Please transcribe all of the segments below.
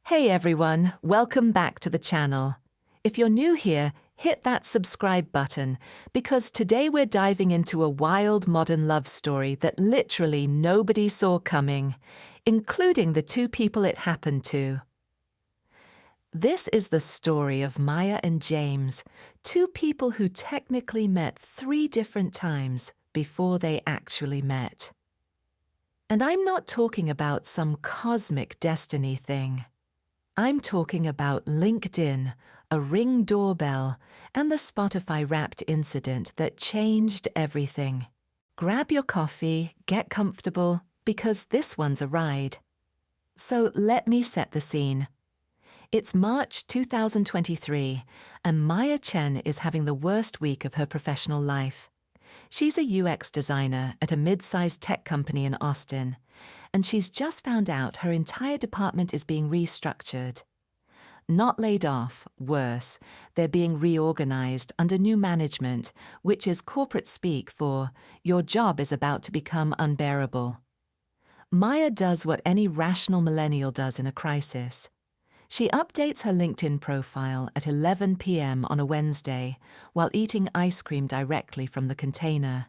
Hey everyone, welcome back to the channel. If you're new here, hit that subscribe button because today we're diving into a wild modern love story that literally nobody saw coming, including the two people it happened to. This is the story of Maya and James, two people who technically met 3 different times before they actually met. And I'm not talking about some cosmic destiny thing. I'm talking about LinkedIn, a Ring doorbell, and the Spotify Wrapped incident that changed everything. Grab your coffee, get comfortable, because this one's a ride. So let me set the scene. It's March 2023, and Maya Chen is having the worst week of her professional life. She's a UX designer at a mid-sized tech company in Austin, and she's just found out her entire department is being restructured. Not laid off, worse, they're being reorganized under new management, which is corporate speak for your job is about to become unbearable. Maya does what any rational millennial does in a crisis. She updates her LinkedIn profile at 11 p.m. on a Wednesday while eating ice cream directly from the container.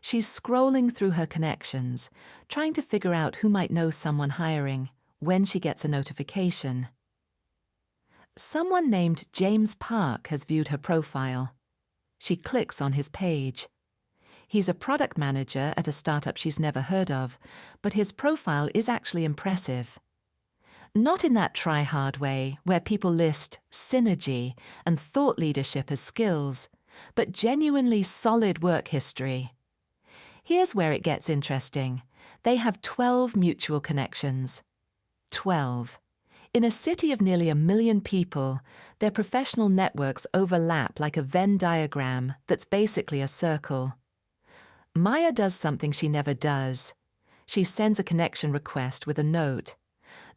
She's scrolling through her connections, trying to figure out who might know someone hiring, when she gets a notification. Someone named James Park has viewed her profile. She clicks on his page. He's a product manager at a startup she's never heard of, but his profile is actually impressive. Not in that try-hard way where people list synergy and thought leadership as skills, but genuinely solid work history. Here's where it gets interesting. They have 12 mutual connections. 12. In a city of nearly 1 million people, their professional networks overlap like a Venn diagram that's basically a circle. Maya does something she never does. She sends a connection request with a note.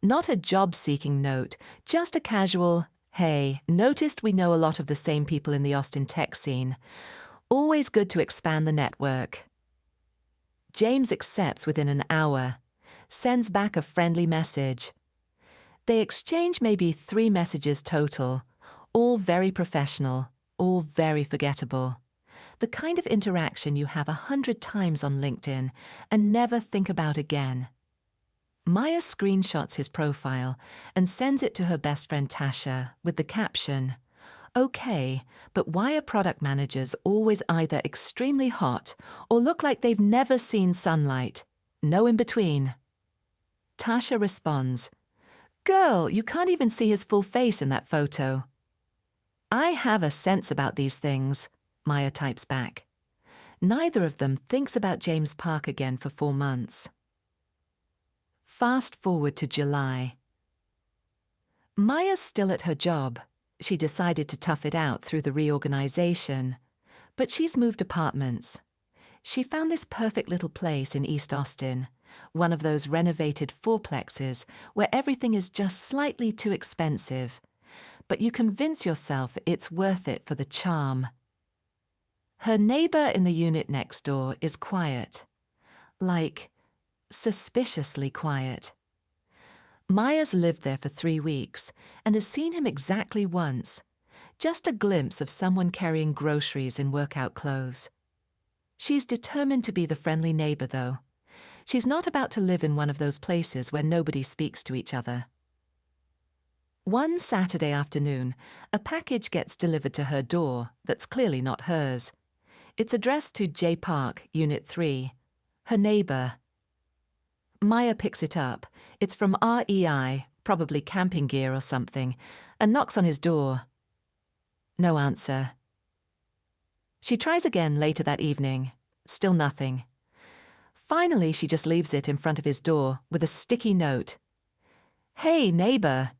Not a job-seeking note, just a casual, "Hey, noticed we know a lot of the same people in the Austin tech scene. Always good to expand the network." James accepts within an hour, sends back a friendly message. They exchange maybe 3 messages total, all very professional, all very forgettable. The kind of interaction you have 100 times on LinkedIn and never think about again. Maya screenshots his profile and sends it to her best friend Tasha with the caption, "Okay, but why are product managers always either extremely hot or look like they've never seen sunlight? No in between." Tasha responds, "Girl, you can't even see his full face in that photo." "I have a sense about these things," Maya types back. Neither of them thinks about James Park again for 4 months. Fast forward to July. Maya's still at her job. She decided to tough it out through the reorganization. But she's moved apartments. She found this perfect little place in East Austin, one of those renovated fourplexes where everything is just slightly too expensive. But you convince yourself it's worth it for the charm. Her neighbor in the unit next door is quiet. Like, suspiciously quiet. Maya's lived there for 3 weeks and has seen him exactly once, just a glimpse of someone carrying groceries in workout clothes. She's determined to be the friendly neighbor, though. She's not about to live in one of those places where nobody speaks to each other. One Saturday afternoon, a package gets delivered to her door that's clearly not hers. It's addressed to J. Park, Unit 3, her neighbor. Maya picks it up. It's from REI, probably camping gear or something, and knocks on his door. No answer. She tries again later that evening. Still nothing. Finally, she just leaves it in front of his door with a sticky note. "Hey, neighbor.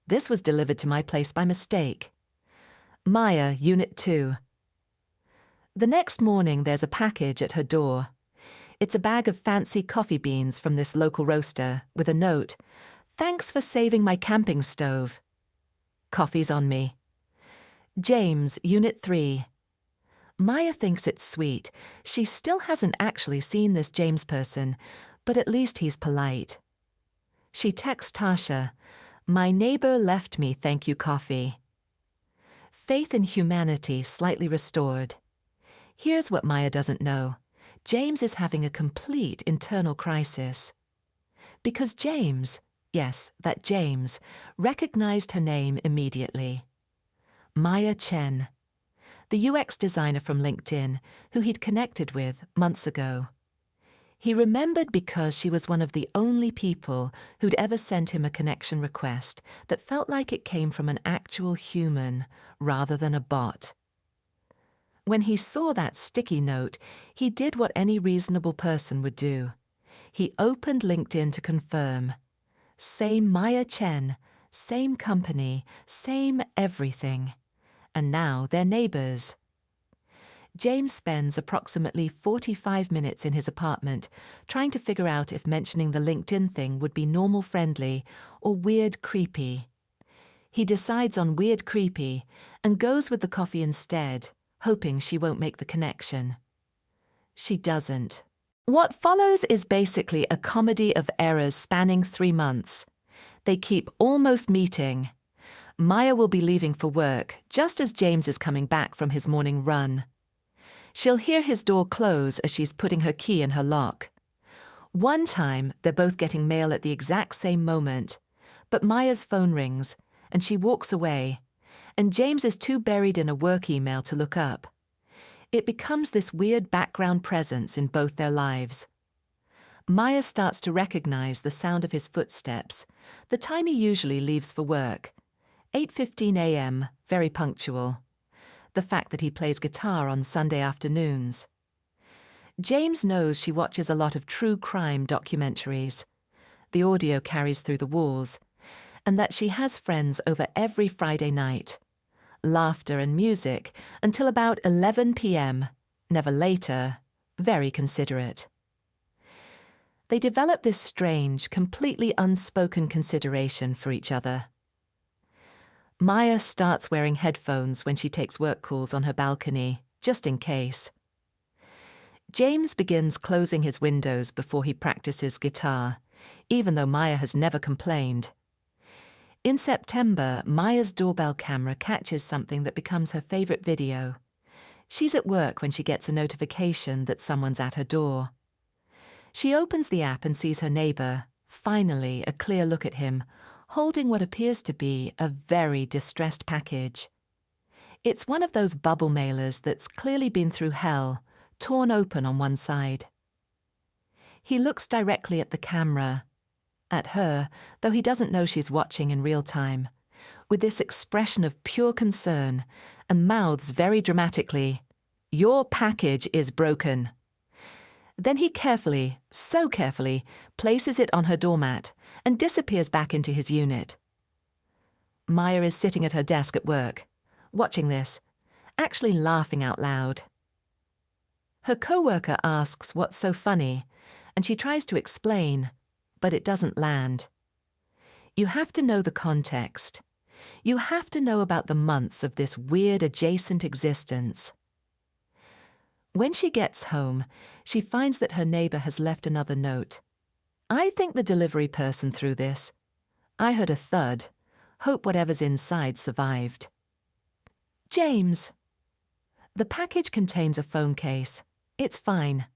This was delivered to my place by mistake. Maya, Unit 2. The next morning, there's a package at her door. It's a bag of fancy coffee beans from this local roaster with a note, "Thanks for saving my camping stove. Coffee's on me. James, Unit 3. Maya thinks it's sweet. She still hasn't actually seen this James person, but at least he's polite. She texts Tasha, My neighbor left me thank you coffee. Faith in humanity slightly restored. Here's what Maya doesn't know. James is having a complete internal crisis. Because James, yes, that James, recognized her name immediately. Maya Chen, the UX designer from LinkedIn, who he'd connected with months ago. He remembered because she was one of the only people who'd ever sent him a connection request that felt like it came from an actual human rather than a bot. When he saw that sticky note, he did what any reasonable person would do. He opened LinkedIn to confirm. Same Maya Chen, same company, same everything. And now they're neighbors. James spends approximately 45 minutes in his apartment trying to figure out if mentioning the LinkedIn thing would be normal friendly or weird creepy. He decides on weird creepy and goes with the coffee instead, hoping she won't make the connection. She doesn't. What follows is basically a comedy of errors spanning 3 months. They keep almost meeting. Maya will be leaving for work just as James is coming back from his morning run. She'll hear his door close as she's putting her key in her lock. One time, they're both getting mail at the exact same moment, but Maya's phone rings, and she walks away, and James is too buried in a work email to look up. It becomes this weird background presence in both their lives. Maya starts to recognize the sound of his footsteps, the time he usually leaves for work. 8:15 a.m., very punctual. The fact that he plays guitar on Sunday afternoons. James knows she watches a lot of true crime documentaries. The audio carries through the walls. And that she has friends over every Friday night. Laughter and music until about 11 p.m., never later, very considerate. They develop this strange, completely unspoken consideration for each other. Maya starts wearing headphones when she takes work calls on her balcony, just in case. James begins closing his windows before he practices guitar, even though Maya has never complained. In September, Maya's doorbell camera catches something that becomes her favorite video. She's at work when she gets a notification that someone's at her door. She opens the app and sees her neighbor, finally a clear look at him, holding what appears to be a very distressed package. It's one of those bubble mailers that's clearly been through hell, torn open on one side. He looks directly at the camera, at her, though he doesn't know she's watching in real time, with this expression of pure concern, and mouths very dramatically, "Your package is broken." Then he carefully, so carefully, places it on her doormat and disappears back into his unit. Maya is sitting at her desk at work, watching this, actually laughing out loud. Her coworker asks what's so funny, and she tries to explain, but it doesn't land. You have to know the context. You have to know about the months of this weird adjacent existence. When she gets home, she finds that her neighbor has left another note. "I think the delivery person threw this. I heard a thud. Hope whatever's inside survived." James. The package contains a phone case. It's fine.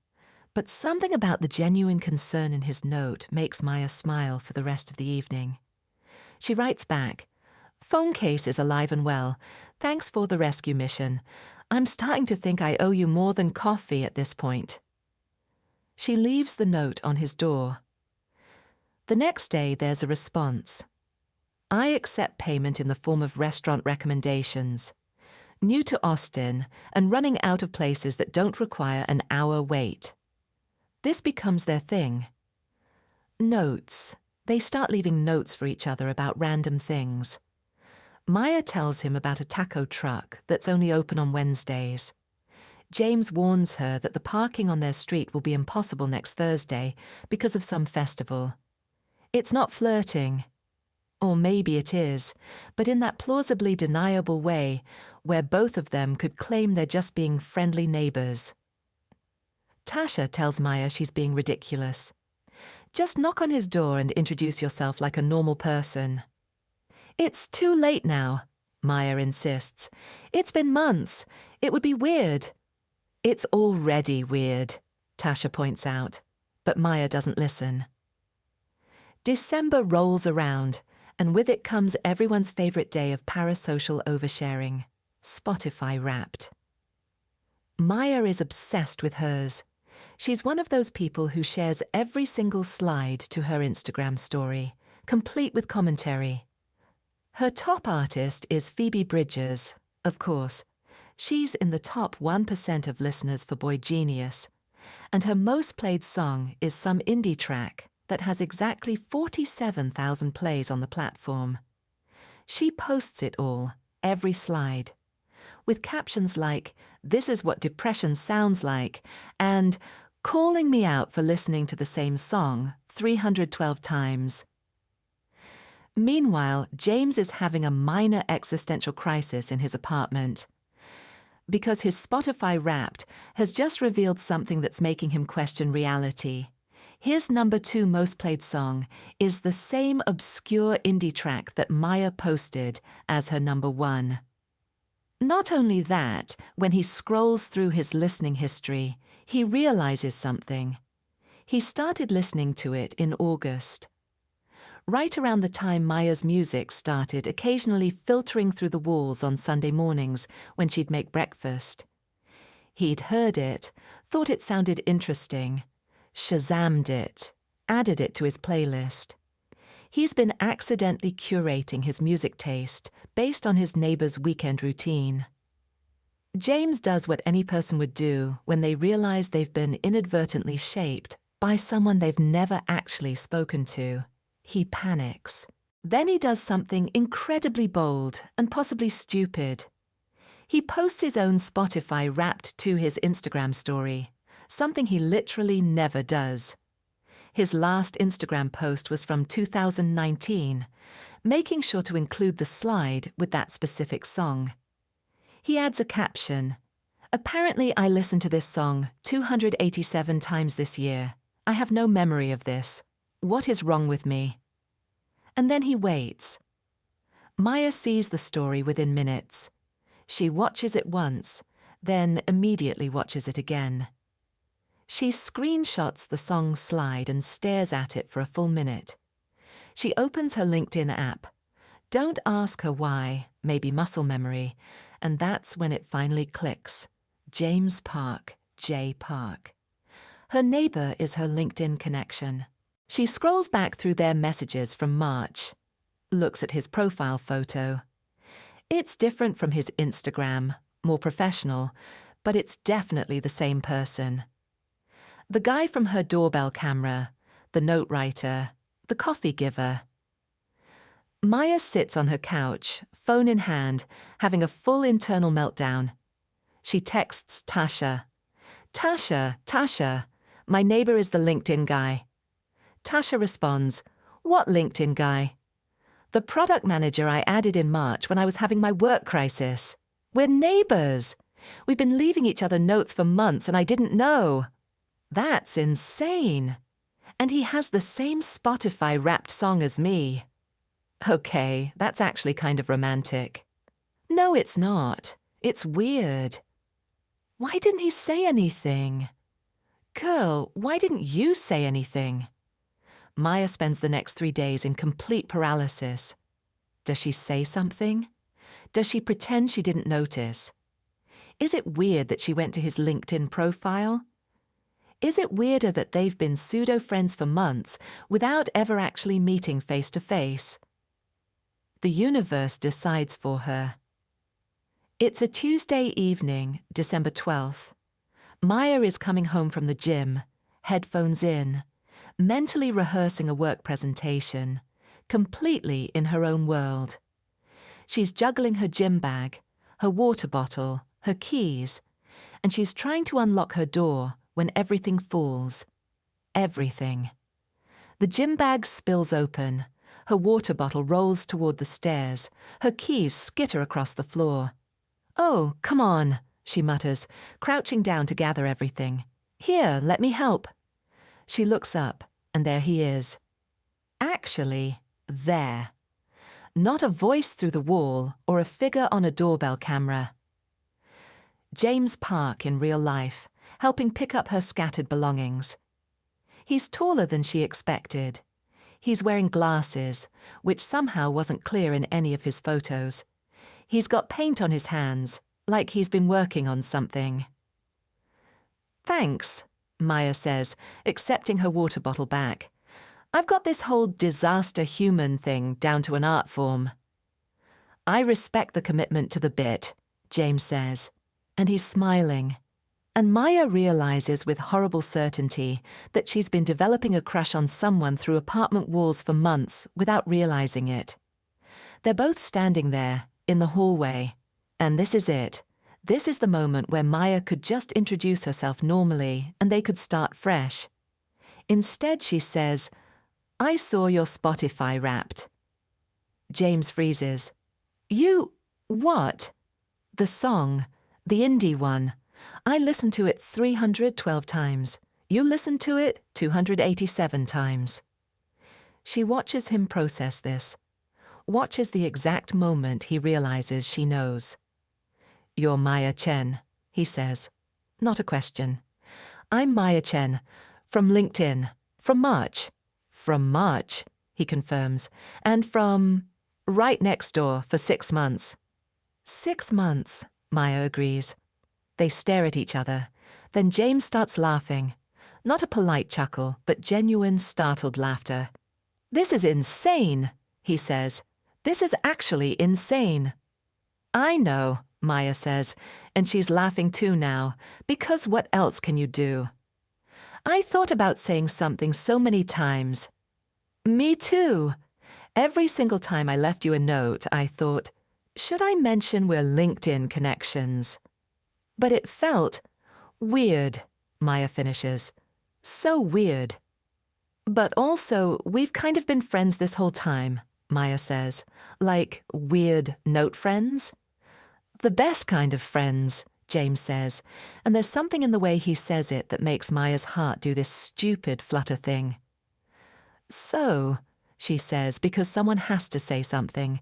But something about the genuine concern in his note makes Maya smile for the rest of the evening. She writes back, "Phone case is alive and well. Thanks for the rescue mission. I'm starting to think I owe you more than coffee at this point." She leaves the note on his door. The next day there's a response. "I accept payment in the form of restaurant recommendations. New to Austin and running out of places that don't require an hour wait." This becomes their thing. Notes. They start leaving notes for each other about random things. Maya tells him about a taco truck that's only open on Wednesdays. James warns her that the parking on their street will be impossible next Thursday because of some festival. It's not flirting. Or maybe it is, but in that plausibly deniable way where both of them could claim they're just being friendly neighbors. Tasha tells Maya she's being ridiculous. "Just knock on his door and introduce yourself like a normal person." It's too late now, Maya insists. It's been months. It would be weird. It's already weird, Tasha points out, but Maya doesn't listen. December rolls around, and with it comes everyone's favorite day of parasocial oversharing, Spotify Wrapped. Maya is obsessed with hers. She's one of those people who shares every single slide to her Instagram story, complete with commentary. Her top artist is Phoebe Bridgers, of course. She's in the top 1% of listeners for Boy Genius, and her most played song is some indie track that has exactly 47,000 plays on the platform. She posts it all, every slide, with captions like, "This is what depression sounds like," and "calling me out for listening to the same song 312 times. Meanwhile, James is having a minor existential crisis in his apartment because his Spotify Wrapped has just revealed something that's making him question reality. His number 2 most played song is the same obscure indie track that Maya posted as her number 1. Not only that, when he scrolls through his listening history, he realizes something. He started listening to it in August. Right around the time Maya's music started occasionally filtering through the walls on Sunday mornings when she'd make breakfast. He'd heard it, thought it sounded interesting, Shazammed it, added it to his playlist. He's been accidentally curating his music taste based on his neighbor's weekend routine. James does what any person would do when they realize they've been inadvertently shaped by someone they've never actually spoken to. He panics. Then he does something incredibly bold and possibly stupid. He posts his own Spotify Wrapped to his Instagram story, something he literally never does. His last Instagram post was from 2019, making sure to include the slide with that specific song. He adds a caption, "Apparently I listened to this song 287 times this year. I have no memory of this. What is wrong with me?" And then he waits. Maya sees the story within minutes. She watches it once, then immediately watches it again. She screenshots the song slide and stares at it for a full minute. She opens her LinkedIn app. Don't ask her why, maybe muscle memory, and that's when it finally clicks. James Park, J. Park. Her neighbor is her LinkedIn connection. She scrolls back through their messages from March, looks at his profile photo. It's different from his Instagram, more professional, but it's definitely the same person. The guy from her doorbell camera, the note writer, the coffee giver. Maya sits on her couch, phone in hand, having a full internal meltdown. She texts Tasha. Tasha, my neighbor is the LinkedIn guy." Tasha responds, "What LinkedIn guy?" "The product manager I added in March when I was having my work crisis. We're neighbors. We've been leaving each other notes for months and I didn't know." "That's insane. And he has the same Spotify Wrapped song as me." "Okay, that's actually kind of romantic." "No, it's not. It's weird." "Why didn't he say anything?" "Girl, why didn't you say anything?" Maya spends the next 3 days in complete paralysis. Does she say something? Does she pretend she didn't notice? Is it weird that she went to his LinkedIn profile? Is it weirder that they've been pseudo-friends for months without ever actually meeting face to face? The universe decides for her. It's a Tuesday evening, December 12th. Maya is coming home from the gym, headphones in, mentally rehearsing a work presentation, completely in her own world. She's juggling her gym bag, her water bottle, her keys, and she's trying to unlock her door when everything falls. Everything. The gym bag spills open, her water bottle rolls toward the stairs, her keys skitter across the floor. "Oh, come on," she mutters, crouching down to gather everything. "Here, let me help." She looks up, and there he is. Actually, there. not a voice through the wall or a figure on a doorbell camera. James Park in real life, helping pick up her scattered belongings. He's taller than she expected. He's wearing glasses, which somehow wasn't clear in any of his photos. He's got paint on his hands, like he's been working on something. "Thanks," Maya says, accepting her water bottle back. "I've got this whole disaster human thing down to an art form." "I respect the commitment to the bit," James says, and he's smiling. And Maya realizes with horrible certainty that she's been developing a crush on someone through apartment walls for months without realizing it. They're both standing there, in the hallway, and this is it. This is the moment where Maya could just introduce herself normally and they could start fresh. Instead, she says, "I saw your Spotify Wrapped." James freezes. "You... what?" "The song. The indie one. I listened to it 312 times. You listened to it 287 times. She watches him process this. Watches the exact moment he realizes she knows. "You're Maya Chen," he says. Not a question. "I'm Maya Chen. From LinkedIn. From March." "From March," he confirms. "And from... right next door for 6 months." 6 months, Maya agrees. They stare at each other. Then James starts laughing. Not a polite chuckle, but genuine, startled laughter. "This is insane," he says. "This is actually insane." "I know," Maya says, and she's laughing too now, because what else can you do? "I thought about saying something so many times." "Me too. Every single time I left you a note, I thought, should I mention we're LinkedIn connections? But it felt weird," Maya finishes. "So weird." "But also, we've kind of been friends this whole time," Maya says. "Like weird note friends?" "The best kind of friends," James says, and there's something in the way he says it that makes Maya's heart do this stupid flutter thing. "So," she says, because someone has to say something,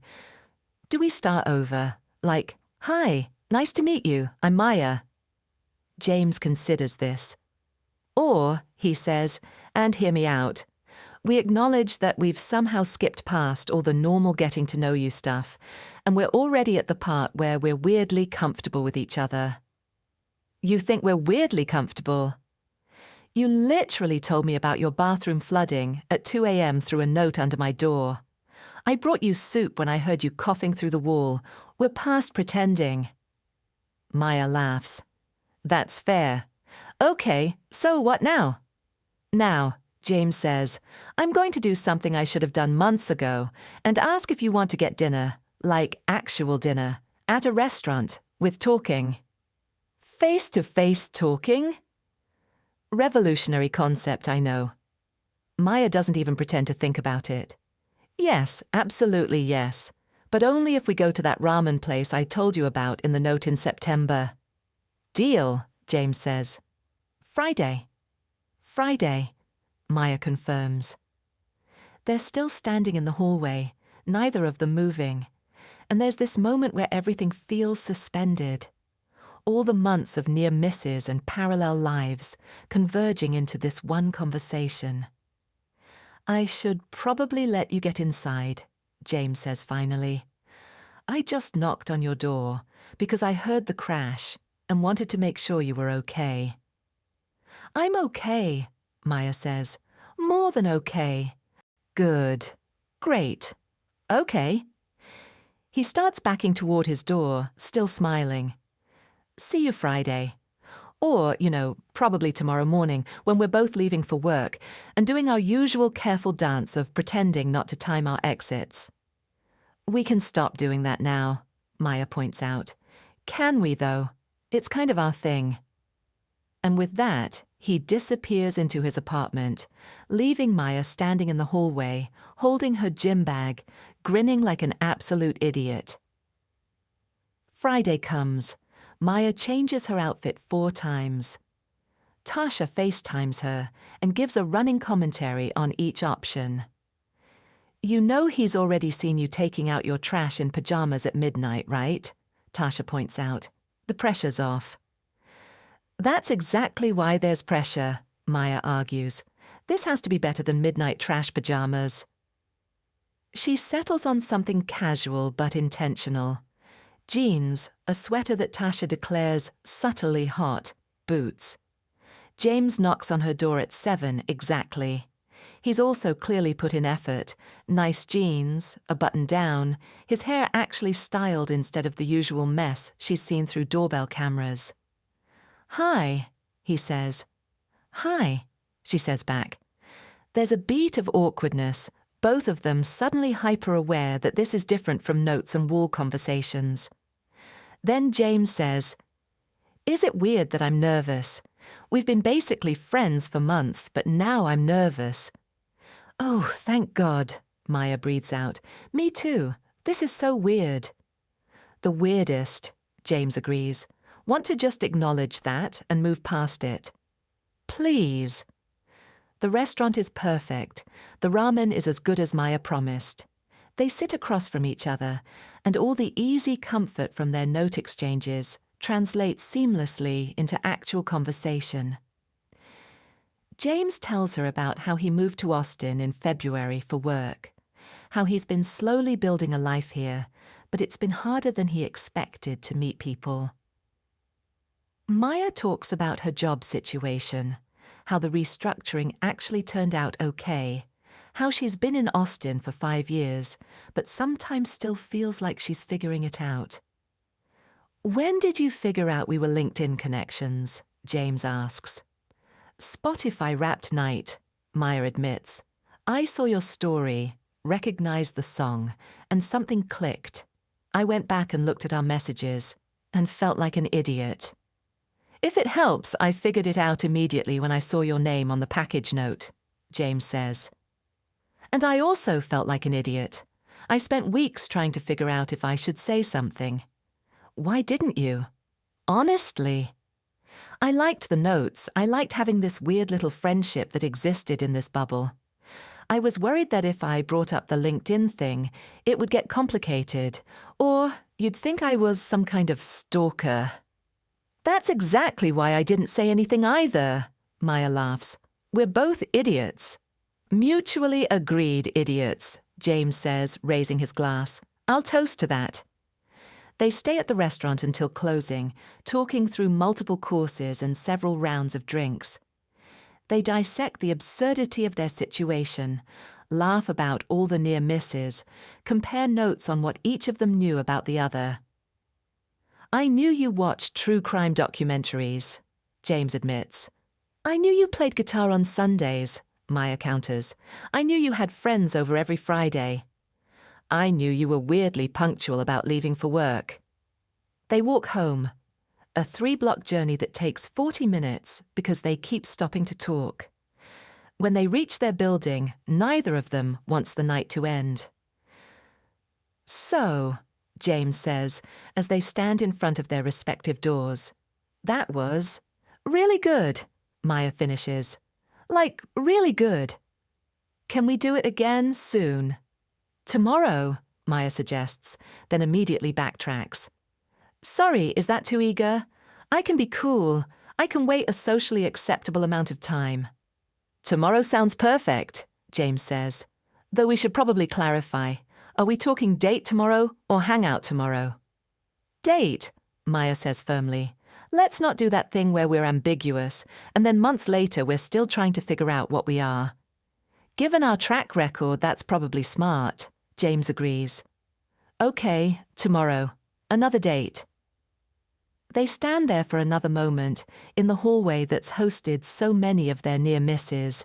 "do we start over? Like, hi, nice to meet you, I'm Maya." James considers this. "Or," he says, and hear me out, "we acknowledge that we've somehow skipped past all the normal getting to know you stuff, and we're already at the part where we're weirdly comfortable with each other." "You think we're weirdly comfortable?" "You literally told me about your bathroom flooding at 2 a.m. through a note under my door. I brought you soup when I heard you coughing through the wall. We're past pretending." Maya laughs. "That's fair. Okay, so what now?" "Now," James says, "I'm going to do something I should have done months ago and ask if you want to get dinner, like actual dinner, at a restaurant, with talking." "Face-to-face talking?" Revolutionary concept, I know. Maya doesn't even pretend to think about it. "Yes, absolutely yes. But only if we go to that ramen place I told you about in the note in September." "Deal," James says. "Friday." "Friday," Maya confirms. They're still standing in the hallway, neither of them moving. And there's this moment where everything feels suspended. All the months of near misses and parallel lives converging into this one conversation. "I should probably let you get inside," James says finally. "I just knocked on your door because I heard the crash and wanted to make sure you were okay." "I'm okay," Maya says. "More than okay." "Good. Great. Okay." He starts backing toward his door, still smiling. "See you Friday. Or, probably tomorrow morning when we're both leaving for work and doing our usual careful dance of pretending not to time our exits." "We can stop doing that now," Maya points out. "Can we, though? It's kind of our thing." And with that, he disappears into his apartment, leaving Maya standing in the hallway, holding her gym bag, grinning like an absolute idiot. Friday comes. Maya changes her outfit 4 times. Tasha FaceTimes her and gives a running commentary on each option. You know he's already seen you taking out your trash in pajamas at midnight, right? Tasha points out. The pressure's off. That's exactly why there's pressure, Maya argues. This has to be better than midnight trash pajamas. She settles on something casual but intentional. Jeans, a sweater that Tasha declares subtly hot, boots. James knocks on her door at 7 exactly. He's also clearly put in effort. Nice jeans, a button down, his hair actually styled instead of the usual mess she's seen through doorbell cameras. "Hi," he says. "Hi," she says back. There's a beat of awkwardness, both of them suddenly hyper-aware that this is different from notes and wall conversations. Then James says, "Is it weird that I'm nervous? We've been basically friends for months, but now I'm nervous." "Oh, thank God," Maya breathes out. "Me too. This is so weird." "The weirdest," James agrees. "Want to just acknowledge that and move past it?" "Please." The restaurant is perfect. The ramen is as good as Maya promised. They sit across from each other, and all the easy comfort from their note exchanges translates seamlessly into actual conversation. James tells her about how he moved to Austin in February for work, how he's been slowly building a life here, but it's been harder than he expected to meet people. Maya talks about her job situation, how the restructuring actually turned out okay, how she's been in Austin for 5 years, but sometimes still feels like she's figuring it out. "When did you figure out we were LinkedIn connections?" James asks. "Spotify Wrapped Night," Maya admits. "I saw your story, recognized the song, and something clicked. I went back and looked at our messages, and felt like an idiot. If it helps, I figured it out immediately when I saw your name on the package note," James says. "And I also felt like an idiot. I spent weeks trying to figure out if I should say something. Why didn't you? Honestly. I liked the notes. I liked having this weird little friendship that existed in this bubble. I was worried that if I brought up the LinkedIn thing, it would get complicated, or you'd think I was some kind of stalker." "That's exactly why I didn't say anything either," Maya laughs. "We're both idiots." "Mutually agreed idiots," James says, raising his glass. "I'll toast to that." They stay at the restaurant until closing, talking through multiple courses and several rounds of drinks. They dissect the absurdity of their situation, laugh about all the near misses, compare notes on what each of them knew about the other. "I knew you watched true crime documentaries," James admits. "I knew you played guitar on Sundays," Maya counters. "I knew you had friends over every Friday. I knew you were weirdly punctual about leaving for work." They walk home, a 3-block journey that takes 40 minutes because they keep stopping to talk. When they reach their building, neither of them wants the night to end. "So," James says, as they stand in front of their respective doors. "That was really good," Maya finishes. "Like, really good. Can we do it again soon?" "Tomorrow," Maya suggests, then immediately backtracks. "Sorry, is that too eager? I can be cool. I can wait a socially acceptable amount of time." "Tomorrow sounds perfect," James says. "Though we should probably clarify. Are we talking date tomorrow or hangout tomorrow?" "Date," Maya says firmly. "Let's not do that thing where we're ambiguous, and then months later we're still trying to figure out what we are." "Given our track record, that's probably smart," James agrees. "Okay, tomorrow. Another date." They stand there for another moment, in the hallway that's hosted so many of their near misses.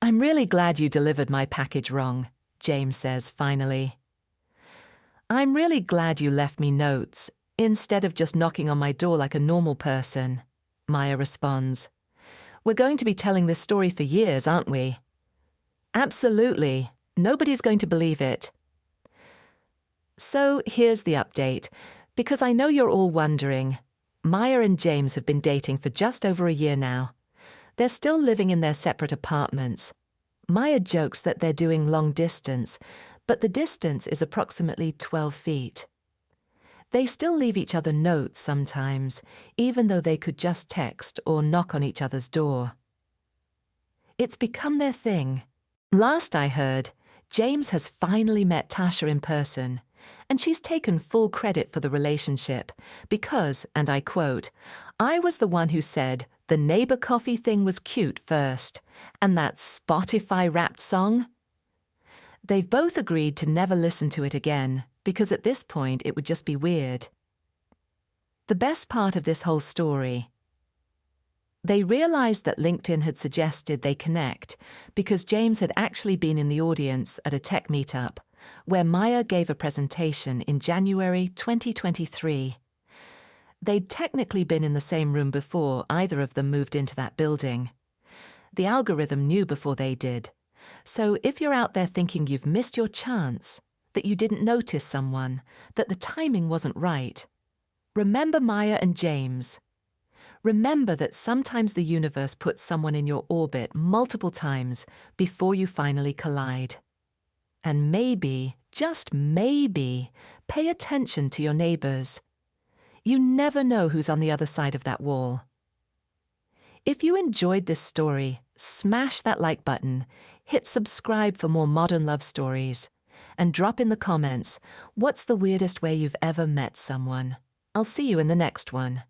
"I'm really glad you delivered my package wrong," James says finally. "I'm really glad you left me notes, instead of just knocking on my door like a normal person," Maya responds. "We're going to be telling this story for years, aren't we?" "Absolutely. Nobody's going to believe it." So here's the update, because I know you're all wondering. Maya and James have been dating for just over a year now. They're still living in their separate apartments. Maya jokes that they're doing long distance, but the distance is approximately 12 feet. They still leave each other notes sometimes, even though they could just text or knock on each other's door. It's become their thing. Last I heard, James has finally met Tasha in person, and she's taken full credit for the relationship because, and I quote, "I was the one who said the neighbor coffee thing was cute first, and that Spotify-wrapped song." They've both agreed to never listen to it again, because at this point it would just be weird. The best part of this whole story: they realized that LinkedIn had suggested they connect because James had actually been in the audience at a tech meetup where Maya gave a presentation in January 2023. They'd technically been in the same room before either of them moved into that building. The algorithm knew before they did. So if you're out there thinking you've missed your chance, that you didn't notice someone, that the timing wasn't right, remember Maya and James. Remember that sometimes the universe puts someone in your orbit multiple times before you finally collide. And maybe, just maybe, pay attention to your neighbors. You never know who's on the other side of that wall. If you enjoyed this story, smash that like button, hit subscribe for more modern love stories, and drop in the comments, what's the weirdest way you've ever met someone? I'll see you in the next one.